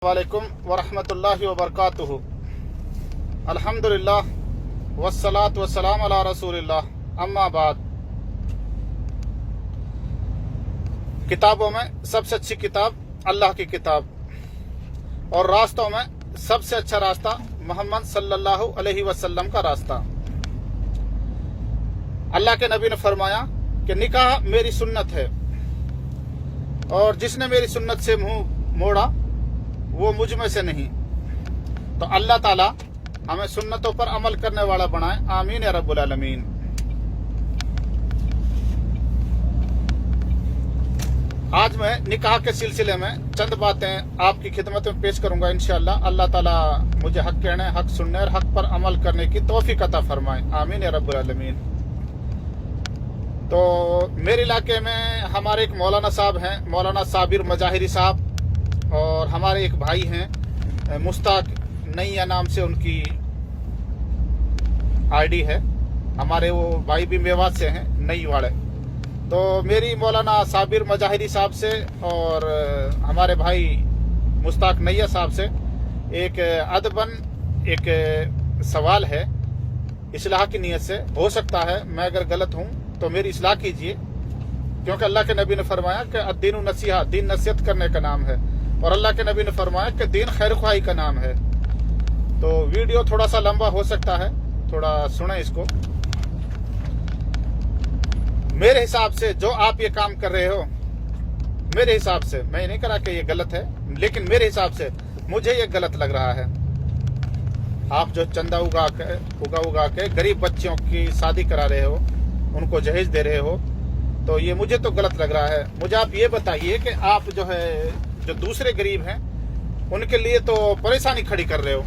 वालेकुम वरहमतुल्लाहि वबरकातुहू। अल्हम्दुलिल्लाह वस्सलातु वस्सलाम अला रसूलिल्लाह, अम्मा बाद। किताबों में सबसे अच्छी किताब अल्लाह की किताब, और रास्तों में सबसे अच्छा रास्ता मोहम्मद सल्लल्लाहु अलैहि वसल्लम का रास्ता। अल्लाह के नबी ने फरमाया कि निकाह मेरी सुन्नत है, और जिसने मेरी सुन्नत से मुंह मोड़ा वो मुझ में से नहीं। तो अल्लाह ताला हमें सुन्नतों पर अमल करने वाला बनाए, आमीन या रब्बुल आलमीन। आज मैं निकाह के सिलसिले में चंद बातें आपकी खिदमत में पेश करूंगा इंशाअल्लाह। अल्लाह ताला मुझे हक कहने, हक सुनने और हक पर अमल करने की तौफीक अता फरमाए, आमीन या रब्बुल आलमीन। तो मेरे इलाके में हमारे एक मौलाना साहब हैं, मौलाना साबिर मजाहिरी साहब, और हमारे एक भाई हैं मुश्ताक नैया नाम से उनकी आईडी है। हमारे वो भाई भी मेवात से हैं, नई वाले। तो मेरी मौलाना साबिर मजाहिरी साहब से और हमारे भाई मुश्ताक नैया साहब से एक अदबन एक सवाल है, इस्लाह की नीयत से। हो सकता है मैं अगर गलत हूँ तो मेरी इस्लाह कीजिए, क्योंकि अल्लाह के नबी ने फरमाया कि अद्दीनु नसीहा, दीन नसीहत करने का नाम है, और अल्लाह के नबी ने फरमाया कि दीन खैर ख्वाही का नाम है। तो वीडियो थोड़ा सा लंबा हो सकता है, थोड़ा सुने इसको। मेरे हिसाब से जो आप ये काम कर रहे हो, मेरे हिसाब से, मैं नहीं करा कि ये गलत है, लेकिन मेरे हिसाब से मुझे ये गलत लग रहा है। आप जो चंदा उगा के गरीब बच्चियों की शादी करा रहे हो, उनको जहेज दे रहे हो, तो ये मुझे तो गलत लग रहा है। मुझे आप ये बताइए कि आप जो है, जो दूसरे गरीब हैं उनके लिए तो परेशानी खड़ी कर रहे हो।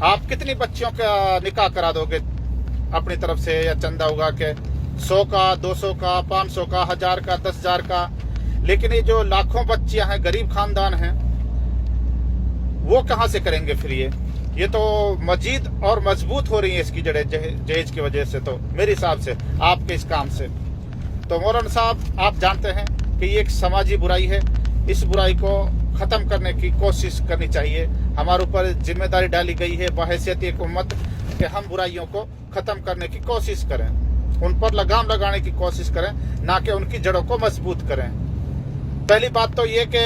आप कितनी बच्चियों का निकाह करा दोगे अपनी तरफ से, या चंदा उगा के 100 का, 200 का, 500 का, 1000 का, 10,000 का। लेकिन ये जो लाखों बच्चियां हैं, गरीब खानदान हैं, वो कहां से करेंगे फिर? ये तो मजीद और मजबूत हो रही है इसकी जड़ें जहेज की वजह से, तो मेरे हिसाब से आपके इस काम से। तो मौलाना साहब, आप जानते हैं कि ये एक समाजी बुराई है, इस बुराई को खत्म करने की कोशिश करनी चाहिए। हमारे ऊपर जिम्मेदारी डाली गई है बहैसियत एक उम्मत कि हम बुराइयों को खत्म करने की कोशिश करें, उन पर लगाम लगाने की कोशिश करें, ना कि उनकी जड़ों को मजबूत करें। पहली बात तो ये कि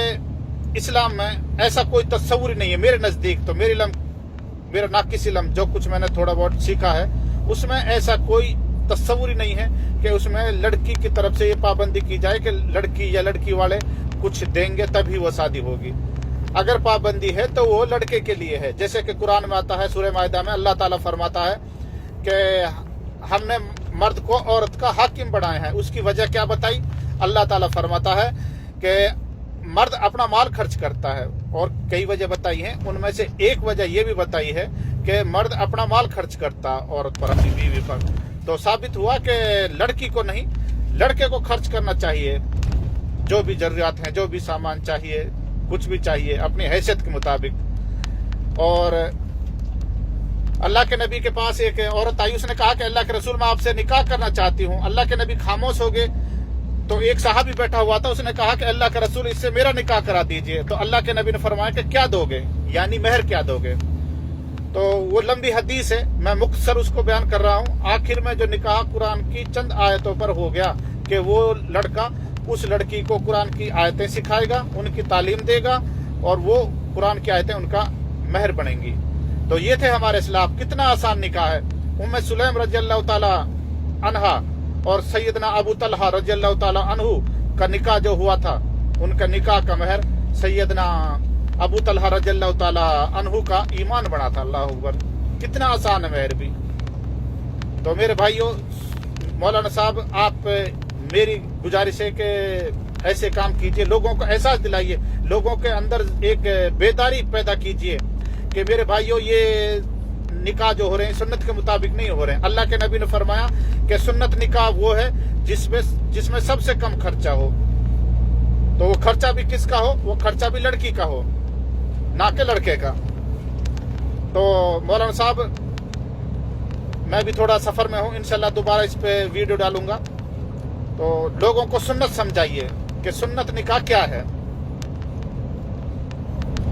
इस्लाम में ऐसा कोई तस्वुर ही नहीं है मेरे नजदीक। तो मेरा नाकिस इल्म, जो कुछ मैंने थोड़ा बहुत सीखा है, उसमें ऐसा कोई तस्वुर ही नहीं है कि उसमें लड़की की तरफ से ये पाबंदी की जाए कि लड़की या लड़की वाले कुछ देंगे तभी वो शादी होगी। अगर पाबंदी है तो वो लड़के के लिए है। जैसे कि कुरान में आता है, सूरह माइदा में अल्लाह ताला फरमाता है कि हमने मर्द को औरत का हाकिम बनाया है। उसकी वजह क्या बताई? अल्लाह ताला फरमाता है कि मर्द अपना माल खर्च करता है, और कई वजह बताई है। उनमें से एक वजह ये भी बताई है कि मर्द अपना माल खर्च करता औरत पर, अपनी बीवी पर। तो साबित हुआ कि लड़की को नहीं, लड़के को खर्च करना चाहिए। जो भी जरूरियात हैं, जो भी सामान चाहिए, कुछ भी चाहिए, अपनी हैसियत के मुताबिक। और अल्लाह के नबी के पास एक औरत आई, उसने कहा कि अल्लाह के रसूल, मैं आपसे निकाह करना चाहती हूँ। अल्लाह के नबी खामोश हो गए। तो एक सहाबी बैठा हुआ था, उसने कहा कि अल्लाह के रसूल, इससे मेरा निकाह करा दीजिए। तो अल्लाह के नबी ने फरमाया कि क्या दोगे, यानी मेहर क्या दोगे? तो वो लंबी हदीस है, मैं मुख्तसर उसको बयान कर रहा हूँ। आखिर में जो निकाह कुरान की चंद आयतों पर हो गया कि वो लड़का उस लड़की को कुरान की आयतें सिखाएगा, उनकी तालीम देगा, और वो कुरान की आयतें उनका मेहर बनेंगी। तो ये थे हमारे इस्लाम। कितना आसान निकाह है। उम्मे सुलैम रज़ियल्लाहु ताला अन्हा और सैयदना अबू तलहा रज़ियल्लाहु ताला अन्हु का निकाह जो हुआ था, उनका निकाह का मेहर सैयदना अबू तलहा रज़ियल्लाहु ताला अन्हु का ईमान बना था। अल्लाह अकबर, कितना आसान है मेहर भी। तो मेरे भाइयों, मौलाना साहब, आप मेरी गुजारिश है कि ऐसे काम कीजिए, लोगों को एहसास दिलाइए, लोगों के अंदर एक बेदारी पैदा कीजिए कि मेरे भाइयों, ये निकाह जो हो रहे हैं सुन्नत के मुताबिक नहीं हो रहे हैं। अल्लाह के नबी ने फरमाया कि सुन्नत निकाह वो है जिसमें सबसे कम खर्चा हो। तो वो खर्चा भी किसका हो? वो खर्चा भी लड़की का हो, ना कि लड़के का। तो मौलाना साहब, मैं भी थोड़ा सफर में हूँ, इंशाल्लाह दोबारा इस पे वीडियो डालूंगा। तो लोगों को सुन्नत समझाइए कि सुन्नत निकाह क्या है।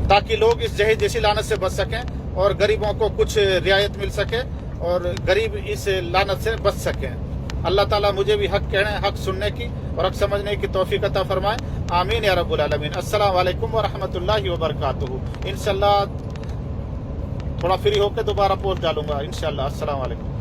تاکہ لوگ اس جہیز جیسی لعنت سے بچ سکیں اور غریبوں کو کچھ رعایت مل سکے اور غریب اس لعنت سے بچ سکیں. اللہ تعالیٰ مجھے بھی حق کہنے، حق سننے کی اور حق سمجھنے کی توفیق عطا فرمائے. آمین یا رب العالمین. السلام علیکم ورحمۃ اللہ وبرکاتہ. انشاءاللہ تھوڑا فری ہو کے دوبارہ پوسٹ ڈالوں گا انشاءاللہ. السلام علیکم.